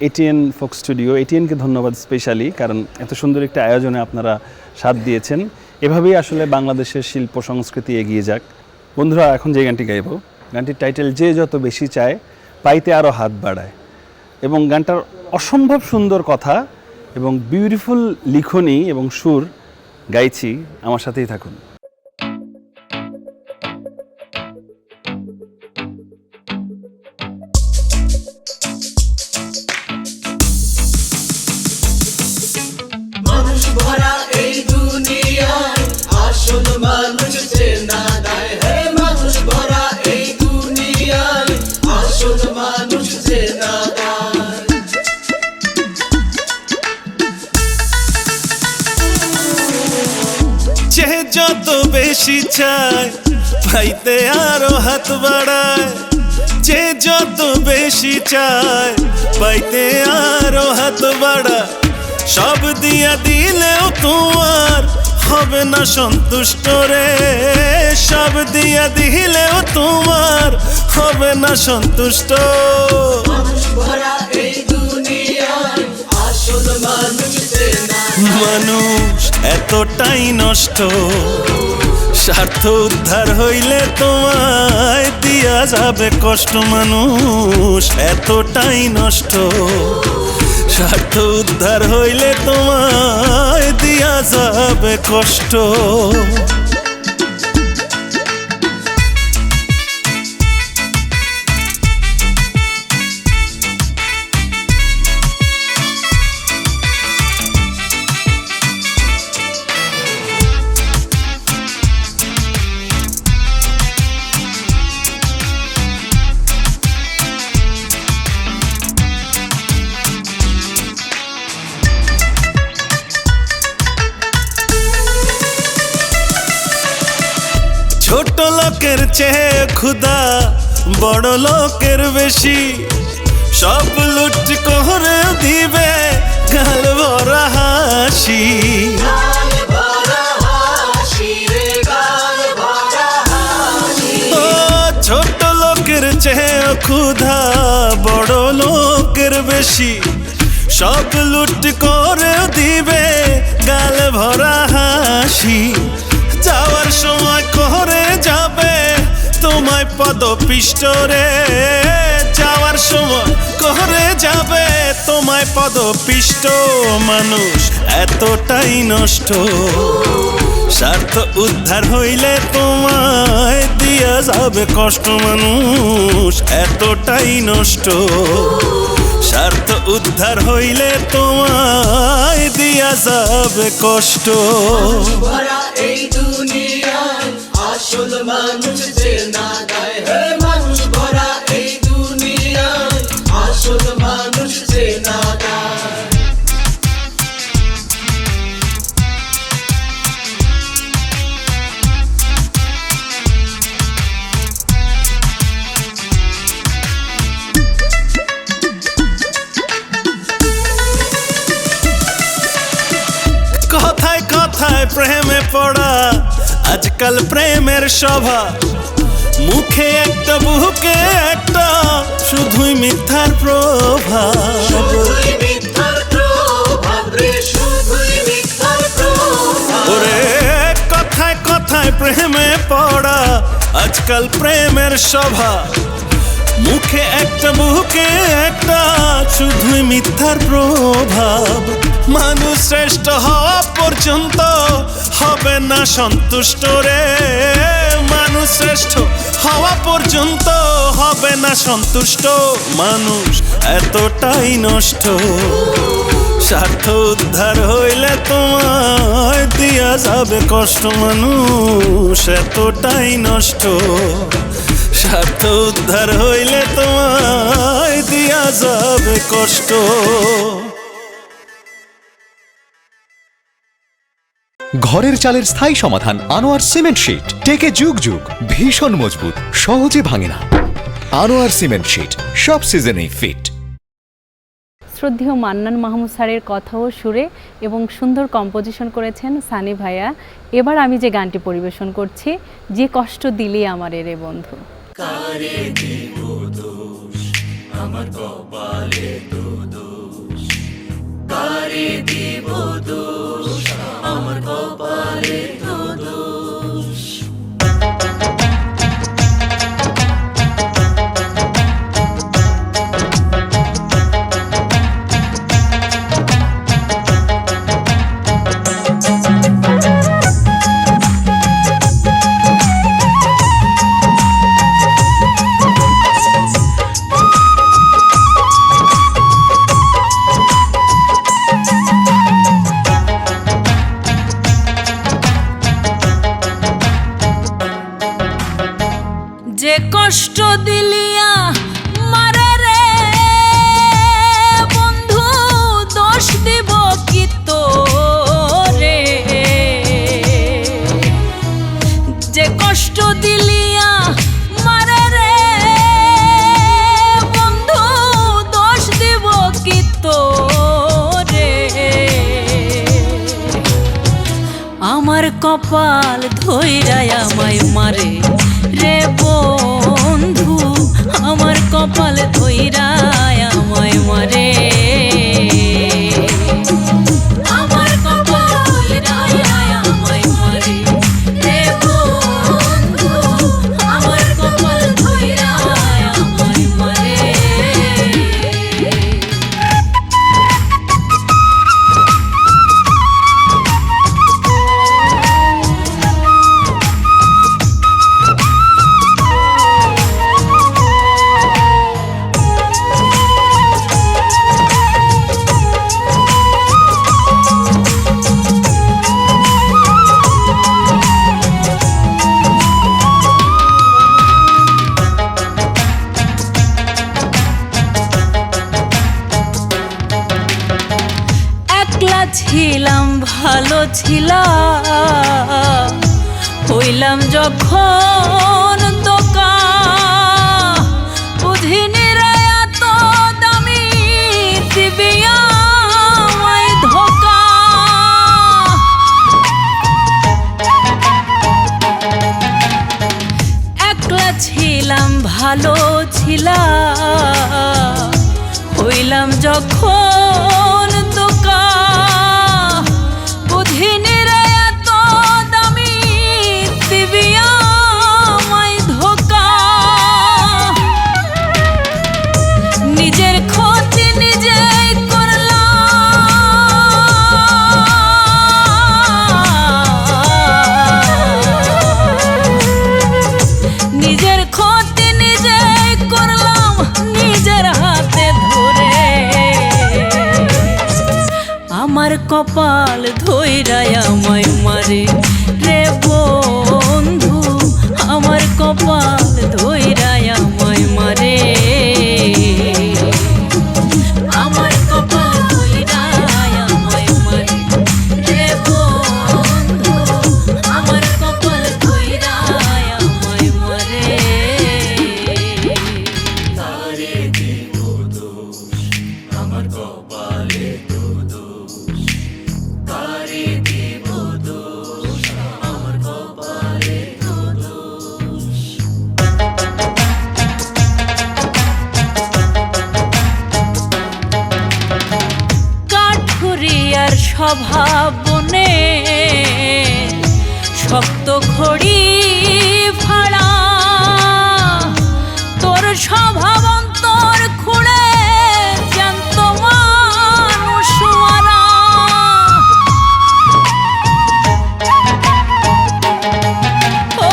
ATN folk studio, এটিএনকে ধন্যবাদ specially, কারণ এত সুন্দর একটা আয়োজনে আপনারা সাথ দিয়েছেন। এভাবেই আসলে বাংলাদেশের শিল্প সংস্কৃতি এগিয়ে যাক। বন্ধুরা, এখন যে গানটি গাইব, গানটির টাইটেল যে যত বেশি চায় পাইতে আরও হাত বাড়ায়, এবং গানটার অসম্ভব সুন্দর কথা এবং বিউটিফুল লিখনি এবং সুর গাইছি। আমার সাথেই থাকুন। যত বেশি চায় পাইতে আরো হাত বাড়ায়, যে যত বেশি চায় পাইতে আরো হাত বাড়ায়, সব দিয়া দিলেও তোমার হবে না সন্তুষ্ট রে, সব দিয়া দিলেও তোমার হবে না সন্তুষ্ট। মানুষ এতটাই নষ্ট, স্বার্থ উদ্ধার হইলে তোমায় দিয়া যাবে কষ্ট। মানুষ এতটাই নষ্ট, স্বার্থ উদ্ধার হইলে তোমায় দিয়া যাবে কষ্ট। ছোট লোকের চেয়ে ক্ষুধা বড় লোকের বেশি, সব লুট করে দিবে গাল ভরা হাসি। ছোট লোকের চেয়ে ক্ষুধা বড় লোকের বেশি, সব লুট করে দিবে গাল ভরা হাসি। যাওয়ার সময় করে যাবে তোমায় পদপিষ্ট রে, যাওয়ার সময় করে যাবে তোমায় পদপিষ্ট। মানুষ এতটাই নষ্ট, স্বার্থ উদ্ধার হইলে তোমায় দিয়া যাবে কষ্ট। মানুষ এতটাই নষ্ট, স্বার্থ উদ্ধার হইলে তোমায় দিয়া যাবে কষ্ট। এই দুনিয়ায় আসল মানুষ যে না গায়, হে মানুষ ভরা এই দুনিয়ায় আসল মানুষ যে না গায়। কথায় কথায় প্রেমে পড়া আজকাল প্রেমের সভা, মুখে একটা বুকে একটা শুধুই মিথ্যার প্রভাব। ওরে কথায় কথায় প্রেমে পড়া আজকাল প্রেমের সভা, মুখে একটা বুকে একটা শুধুই মিথ্যার প্রভাব। মানুষ শ্রেষ্ঠ হওয়া পর্যন্ত হবে না সন্তুষ্ট রে, মানুষ শ্রেষ্ঠ হওয়া পর্যন্ত হবে না সন্তুষ্ট। মানুষ এতটাই নষ্ট, স্বার্থ উদ্ধার হইলে তোমায় দিয়া যাবে কষ্ট। মানুষ এতটাই নষ্ট, স্বার্থ উদ্ধার হইলে তোমায় দিয়া যাবে কষ্ট। ঘরের চালের স্থায়ী সমাধান আনোয়ার সিমেন্ট শীট, টেকে যুগ যুগ, ভীষণ মজবুত, সহজে ভাঙে না। আনোয়ার সিমেন্ট শীট সব সিজনেই ফিট। শ্রদ্ধেয় মান্নান মাহমুদ স্যারের কথা ও সুরে এবং সুন্দর কম্পোজিশন করেছেন সানি ভাইয়া। এবার আমি যে গানটি পরিবেশন করছি, যে কষ্ট দিলি আমার রে বন্ধু। কারে দিব দোষ আমার কপালে তো দোষ। যে কষ্ট দিলিয়া মারে রে বন্ধু দোষ দিব কি তোরে যে কষ্ট দিলিয়া মারে রে বন্ধু দোষ দিব কি তোরে আমার কপাল ধইরায় আমায় মারে রে বন্ধু আমার কপাল ধইরায় আমায় মারে আমার কপাল ধইরায় আমায় মারে রে বন্ধু আমার কপাল ধইরায় আমায় মারে একলা ছিলাম ভালো ছিলাম হইলাম যখন দোকা বুঝিনি রে এত দামি দিবি আমায় ধোকা একলা ছিলাম ভালো ছিলাম হইলাম যখন দোকা বুঝিনি রে এত দামি দিবি আমায় ধোকা নিজের ক্ষতি নিজেই করলাম নিজের ক্ষতি নিজেই করলাম নিজের হাতে ধরে আমার কপাল ধইরায় আমায় মারে রে বন্ধু আমার কপাল ধইরায় আমায় মারে আমার কপাল ধইরায় আমায় মারে রে বন্ধু আমার কপাল ধইরায় আমায় মারে কাঠুরিয়ার স্বভাব বনে শক্ত খড়ি ফাড়া তোর স্বভাব অন্তর খুঁড়ে জ্যান্ত মানুষ মারা ও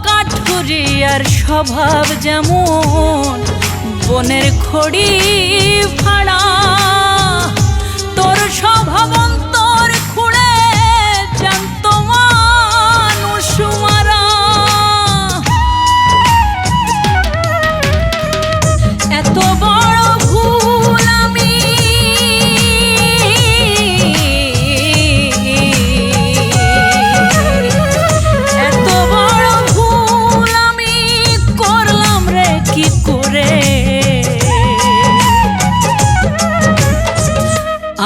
কাঠুরিয়ার স্বভাব যেমন বনের খড়ি ফাড়া তোর স্বভাব অন্তর খুঁড়ে জ্যান্ত মানুষ মারা এত বড় ভুল আমি এত বড় ভুল আমি করলাম রে কি করে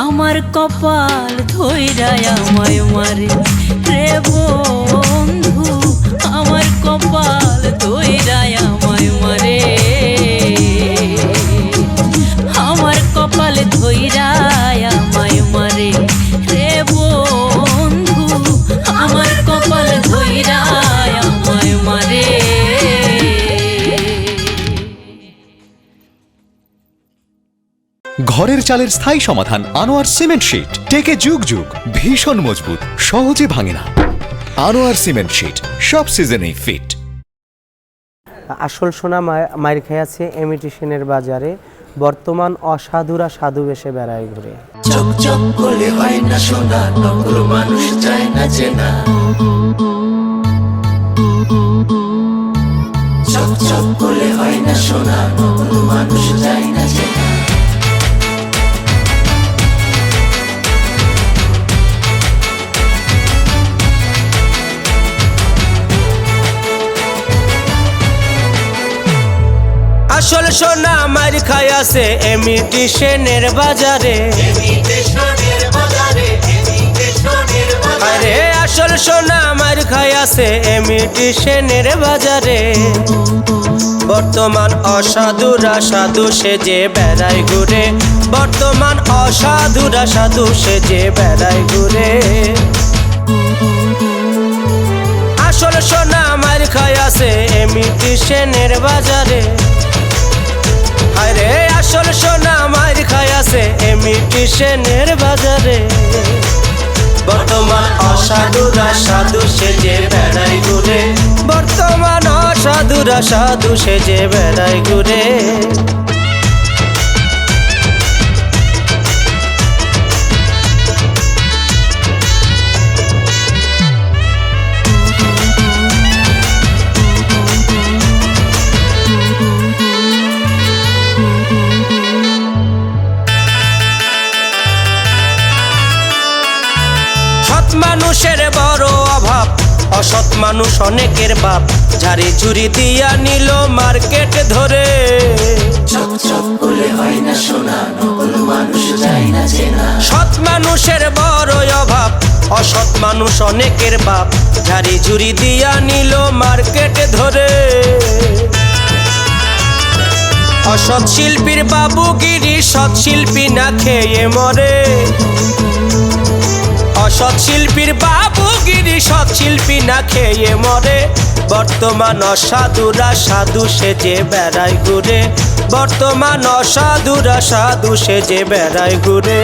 আমার কপাল ধইরায় আমায় মারে রে বন্ধু আমার কপাল ধইরায় আমায় মারে আমার কপাল ধইরায় আমায় মারে রে বন্ধু আমার কপাল ধইরায় আমায় মারে ঘরের চালের স্থায়ী সমাধান আনোয়ার সিমেন্ট শীট টেকে যুগ যুগ ভীষণ মজবুত সহজে ভাঙে না আনোয়ার সিমেন্ট শীট সব সিজনেই ফিট আসল সোনা মায়ের খেয়েছে ইমিটেশনের বাজারে বর্তমান অসাধুরা সাধু বেশে বেড়ায় ঘুরে চক চক করলে হয় না সোনা নকল মানুষ চায় না চেনা চক চক করলে হয় না সোনা, নকল মানুষ যায় না চেনা। আসল সোনা মার খায় আছে ইমিটেশনের বাজারে, আরে আসল সোনা মার খায় আছে ইমিটেশনের বাজারে। বর্তমান অসাধুরা সাধু সেজে বেড়ায় ঘুরে, বর্তমান অসাধুরা সাধু সেজে বেড়ায় ঘুরে। আসল সোনা মার খায় আছে ইমিটেশনের বাজারে, আরে আসল সোনা মার খায় আছে ইমিটেশনের বাজারে। বর্তমান অসাধুরা সাধু সেজে বেড়ায় ঘুরে, বর্তমান অসাধুরা সাধু সেজে বেড়ায় ঘুরে। মানুষের বড় অভাব, অসৎ মানুষ অনেকের বাপ, ঝাড়ি ঝুড়ি দিয়া নিল মার্কেট ধরে। চক চক করলে হয় না সোনা, নকল মানুষ যায় না চেনা। সৎ মানুষের বড় অভাব, অসৎ মানুষ অনেকের বাপ, ঝাড়ি ঝুড়ি দিয়া নিল মার্কেট ধরে। অসৎ শিল্পীর বাবুগিরি সৎ শিল্পী না খেয়ে মরে। অসৎ শিল্পীর বাবুগিরি সৎ শিল্পী না খেয়ে মরে। বর্তমান অসাধুরা সাধু সেজে বেড়ায় ঘুরে, বর্তমান অসাধুরা সাধু সেজে বেড়ায় ঘুরে।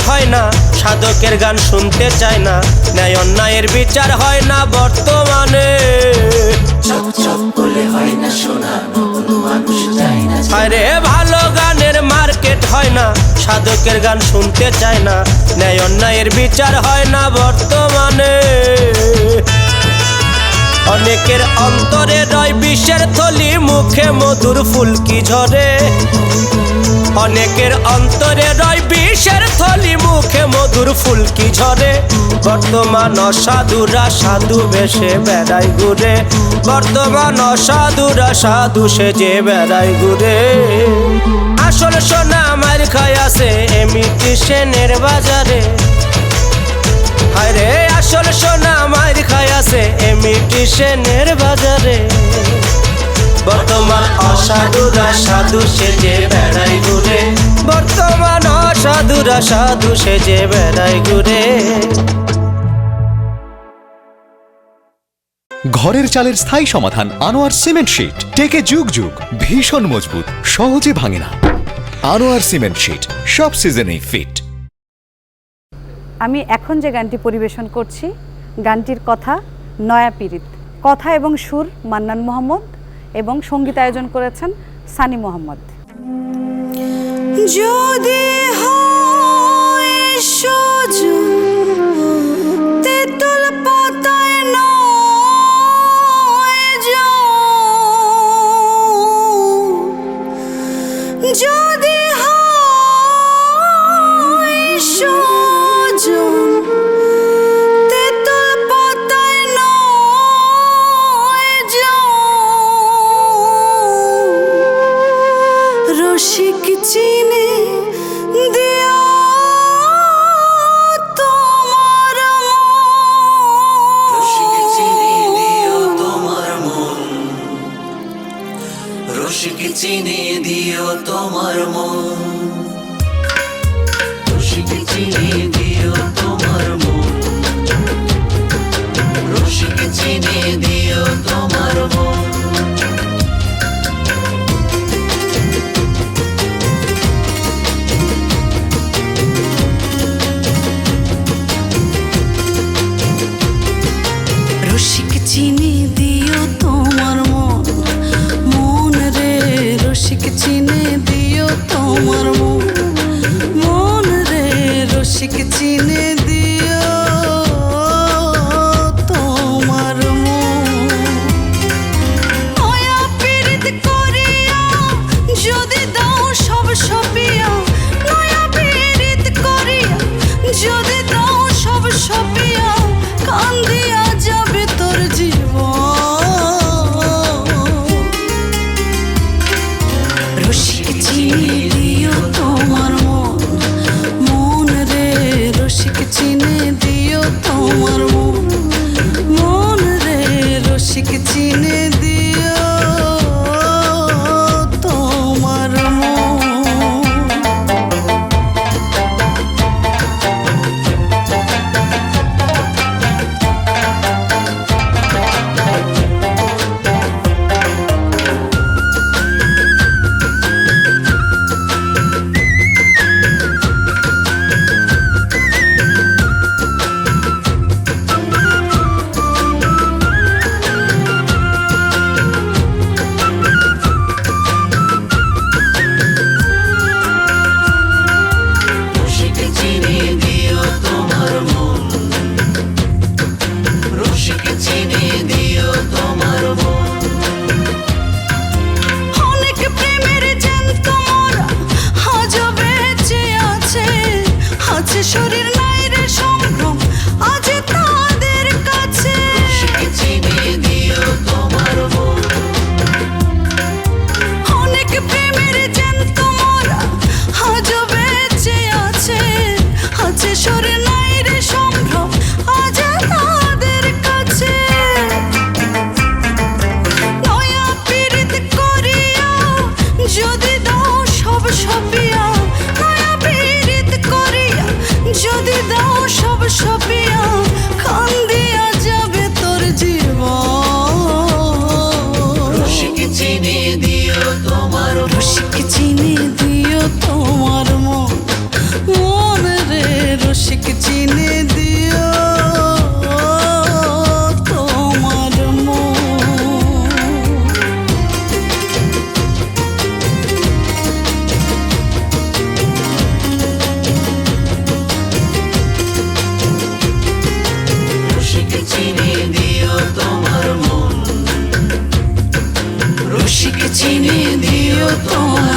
হয় না সাধকের গান শুনতে চায় না, ন্যায় অন্যায়ের বিচার হয় না বর্তমানে। চক চক করলে হয় না সোনা, নকল মানুষ যায় না চেনা। আরে ভালো গানের মার্কেট হয় না, সাধকের গান শুনতে চায় না, ন্যায় অন্যায়ের বিচার হয় না বর্তমানে। অনেকের অন্তরে রয় বিষের থলি, মুখে মধুর ফুলকি ঝরে। অনেকের অন্তরে রয় বিষের থলি, মুখে মধুর ফুলকি ঝরে। বর্তমান অসাধুরা সাধু বেশে বেড়ায় ঘুরে, বর্তমান অসাধুরা সাধু সেজে বেড়ায় ঘুরে। আসল সোনা মার খায় আছে ইমিটেশনের বাজারে, আরে আসল সোনা মার খায় আছে ইমিটেশনের বাজারে। বর্তমান অসাধুরা সাধু সেজে বেড়ায় ঘুরে, বর্তমান অসাধুরা সাধু সেজে বেড়ায় ঘুরে। ঘরের চালের স্থায়ী সমাধান আনোয়ার সিমেন্ট শীট, টেকে যুগ যুগ, ভীষণ মজবুত, সহজে ভাঙে না। আনোয়ার সিমেন্ট শীট সব সিজনেই ফিট। আমি এখন যে গানটি পরিবেশন করছি, গানটির কথা নয়া পীড়িত, কথা এবং সুর মান্নান মোহাম্মদ এবং সঙ্গীত আয়োজন করেছেন সানি মোহাম্মদ। যদি হয় সুযোগ তেঁতুল পাতায় নয় যদি হয় সুযোগ তেঁতুল পাতায় নয় রসিক চিনে দিও তোমার রসিক চিনি দিও তোমার মন, রসিক চিনি দিও তোমার মন, রসিক চিনি দিও তোমার মন, রসিক চিনি দিও তোমার মন। চিনি দিও তোমার